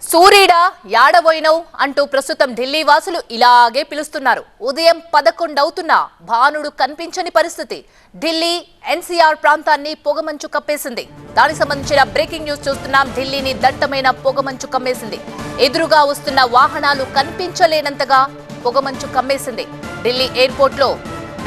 సూర్యుడా యాడబోయినవ్ అంటూ ప్రస్తుతం ఢిల్లీ వాసులు ఇలాగే పిలుస్తున్నారు. ఉదయం 11 అవుతున్నా భానుడు కనిపించని పరిస్థితి. ఢిల్లీ ఎన్సీఆర్ ప్రాంతాన్ని పొగమంచు కప్పేసింది. దానికి సంబంధించిన బ్రేకింగ్ న్యూస్ చూస్తున్నాం. ఢిల్లీని దట్టమైన పొగమంచు కమ్మేసింది. ఎదురుగా వస్తున్న వాహనాలు కనిపించలేనంతగా పొగమంచు కమ్మేసింది. ఢిల్లీ ఎయిర్పోర్ట్ లో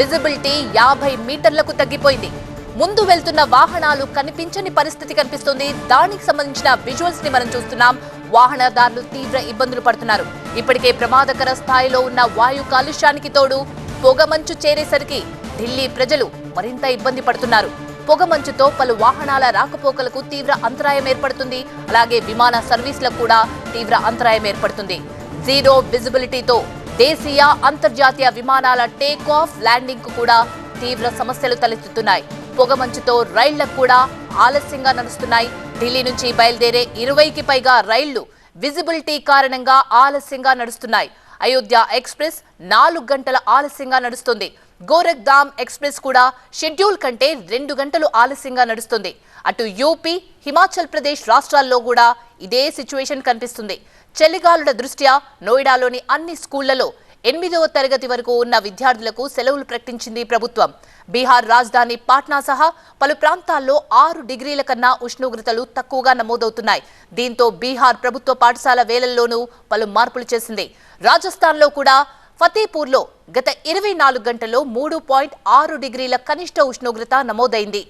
విజిబిలిటీ 50 మీటర్లకు తగ్గిపోయింది. ముందు వెళ్తున్న వాహనాలు కనిపించని పరిస్థితి కనిపిస్తుంది. దానికి సంబంధించిన విజువల్స్ ని మనం చూస్తున్నాం. వాహనదారులు తీవ్ర ఇబ్బందులు పడుతున్నారు. ఇప్పటికే ప్రమాదకర స్థాయిలో ఉన్న వాయు కాలుష్యానికి తోడు పొగమంచు చేరేసరికి ఢిల్లీ ప్రజలు మరింత ఇబ్బంది పడుతున్నారు. పొగమంచుతో పలు వాహనాల రాకపోకలకు తీవ్ర అంతరాయం ఏర్పడుతుంది. అలాగే విమాన సర్వీసులకు కూడా తీవ్ర అంతరాయం ఏర్పడుతుంది. జీరో విజిబిలిటీతో దేశీయ అంతర్జాతీయ విమానాల టేక్ ఆఫ్ ల్యాండింగ్ కు కూడా తీవ్ర సమస్యలు తలెత్తుతున్నాయి. పొగమంచుతో రైళ్లకు కూడా ఆలస్యంగా నడుస్తున్నాయి. ఢిల్లీ నుంచి బయలుదేరే 20కి పైగా రైళ్లు విజిబిలిటీ కారణంగా ఆలస్యంగా నడుస్తున్నాయి. అయోధ్య ఎక్స్ప్రెస్ 4 గంటల ఆలస్యంగా నడుస్తుంది. గోరఖ్ధామ్ ఎక్స్ప్రెస్ కూడా షెడ్యూల్ కంటే 2 గంటలు ఆలస్యంగా నడుస్తుంది. అటు యూపీ, హిమాచల్ ప్రదేశ్ రాష్ట్రాల్లో కూడా ఇదే సిచ్యువేషన్ కనిపిస్తుంది. చలిగాలుల దృష్ట్యా నోయిడాలోని అన్ని స్కూళ్లలో 8వ తరగతి వరకు ఉన్న విద్యార్థులకు సెలవులు ప్రకటించింది ప్రభుత్వం. బీహార్ రాజధాని పాట్నా సహా పలు ప్రాంతాల్లో 6 డిగ్రీల కన్నా ఉష్ణోగ్రతలు తక్కువగా నమోదవుతున్నాయి. దీంతో బీహార్ ప్రభుత్వ పాఠశాల వేళల్లోనూ పలు మార్పులు చేసింది. రాజస్థాన్లో కూడా ఫతేపూర్లో గత 24 గంటల్లో 3.6 డిగ్రీల కనిష్ట ఉష్ణోగ్రత నమోదైంది.